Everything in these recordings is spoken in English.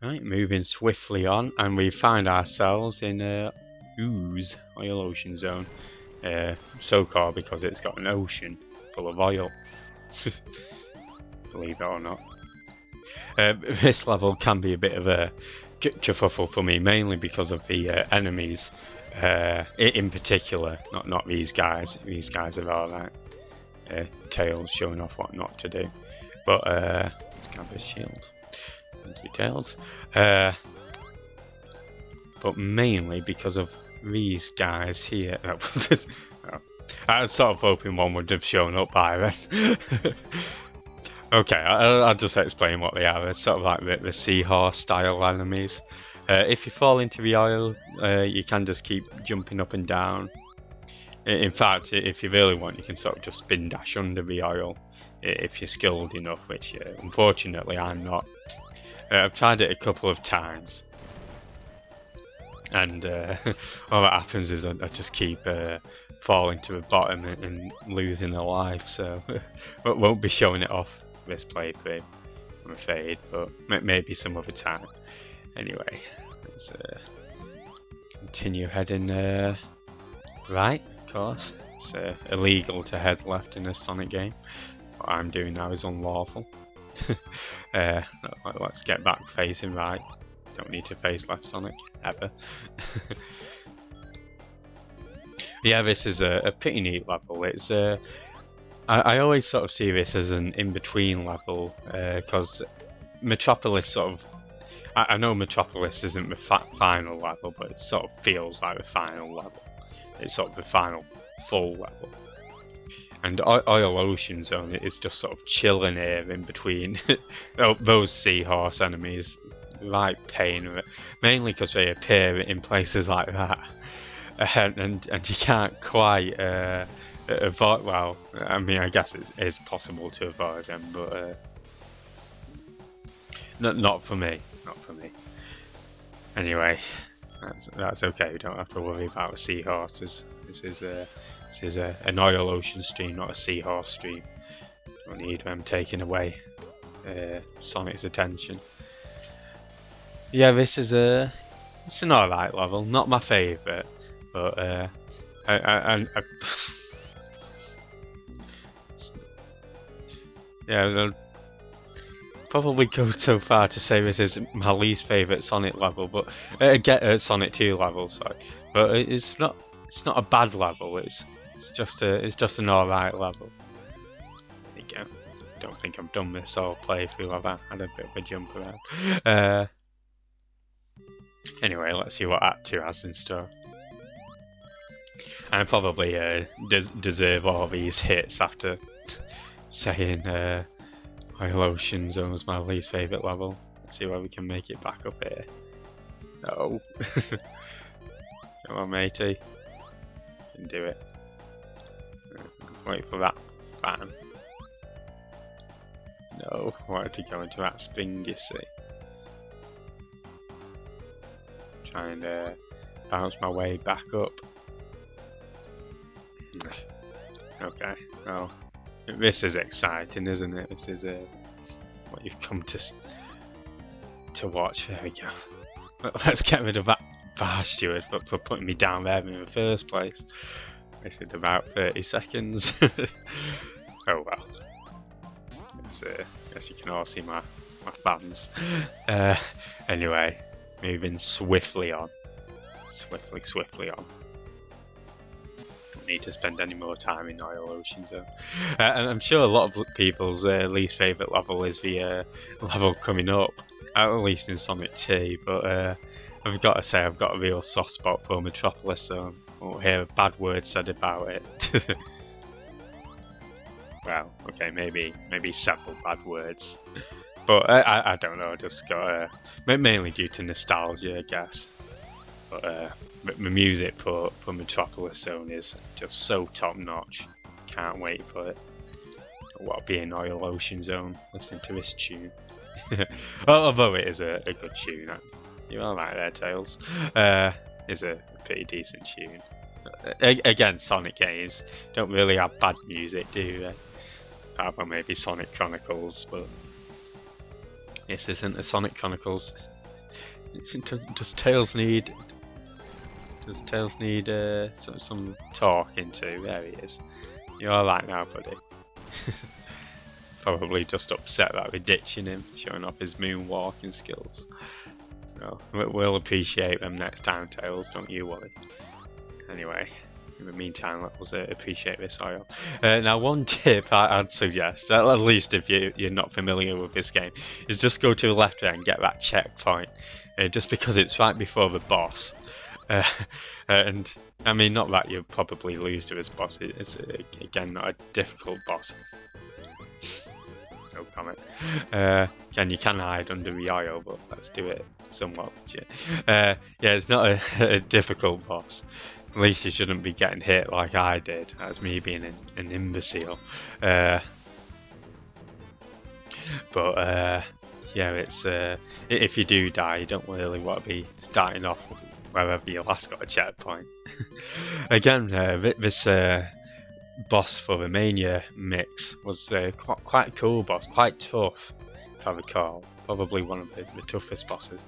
Right, moving swiftly on, and we find ourselves in a ooze oil ocean zone. So called because it's got an ocean full of oil. Believe it or not. This level can be a bit of a kerfuffle for me, mainly because of the enemies. In particular, not these guys. These guys are alright. Tails showing off what not to do. But let's grab this shield. Thank you, Tails. But mainly because of these guys here. I was sort of hoping one would have shown up by then. Okay, I'll just explain what they are. They're sort of like the seahorse style enemies. If you fall into the oil, you can just keep jumping up and down. In fact, if you really want, you can sort of just spin dash under the oil if you're skilled enough, which unfortunately I'm not. I've tried it a couple of times, and all that happens is I just keep falling to the bottom and losing a life, so I won't be showing it off this playthrough, I'm afraid, but maybe some other time. Anyway, let's continue heading right, of course. It's illegal to head left in a Sonic game. What I'm doing now is unlawful. Let's get back facing right. Don't need to face left, Sonic, ever. Yeah, this is a pretty neat level. It's I always sort of see this as an in-between level, because Metropolis sort of... I know Metropolis isn't the final level, but it sort of feels like the final level. It's sort of the final full level. And Oil Ocean Zone is just sort of chilling here in between those seahorse enemies. Right pain, mainly because they appear in places like that, and you can't quite avoid. Well, I mean, I guess it is possible to avoid them, but not for me. Not for me. Anyway, that's okay. We don't have to worry about seahorses. This is an Oil Ocean stream, not a seahorse stream. Don't need them taking away Sonic's attention. Yeah, this is it's an alright level. Not my favourite, but I yeah, I'll probably go so far to say this is my least favourite Sonic level, but Sonic 2 level, sorry. But it's not a bad level. It's just an alright level. There you go. Don't think I've done this all playthrough. I've had a bit of a jump around. Anyway, let's see what Act 2 has in store. I probably deserve all these hits after saying Oil Ocean Zone was my least favourite level. Let's see where we can make it back up here. No. Come on, matey. You can do it. Wait for that fan. No, I wanted to go into that spin, you see. Try and bounce my way back up. Okay, well, this is exciting, isn't it? This is what you've come to watch. There we go. Let's get rid of that bar steward for putting me down there in the first place. This is about 30 seconds. Oh well. Guess you can all see my fans. Anyway, moving swiftly on. Swiftly on. Don't need to spend any more time in Oil Ocean Zone. And I'm sure a lot of people's least favourite level is the level coming up, at least in Sonic 2, but I've got to say I've got a real soft spot for Metropolis, so I won't hear a bad word said about it. Well, okay, maybe several bad words, but I don't know. I just got mainly due to nostalgia, I guess. But the music for Metropolis Zone is just so top notch. Can't wait for it. What be in Oil Ocean Zone? Listening to this tune. Although it is a good tune. You're alright there, Tails. Is a pretty decent tune. Again, Sonic games don't really have bad music, do they? Apart from maybe Sonic Chronicles, but this isn't a Sonic Chronicles Does Tails need? Does Tails need some talking to? There he is. You all right now, buddy? Probably just upset that we're ditching him, showing off his moonwalking skills. So we'll appreciate them next time, Tails. Don't you worry. Anyway. In the meantime, let's appreciate this oil. Now, one tip I'd suggest, at least if you're not familiar with this game, is just go to the left there and get that checkpoint. Just because it's right before the boss. And, I mean, not that you'll probably lose to this boss. It's, again, not a difficult boss. No comment. Again, you can hide under the oil, but let's do it somewhat legit. Yeah, it's not a difficult boss. At least you shouldn't be getting hit like I did. That's me being an imbecile. But yeah, it's if you do die, you don't really want to be starting off wherever you last got a checkpoint. Again, this boss for the Mania mix was quite a cool boss, quite tough, if I recall. Probably one of the toughest bosses.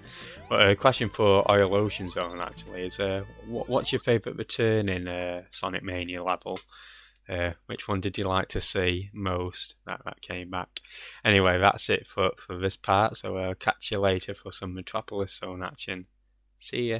But a question for Oil Ocean Zone actually is what's your favourite return in Sonic Mania level? Which one did you like to see most that came back? Anyway, that's it for this part, so I'll catch you later for some Metropolis Zone action. See ya!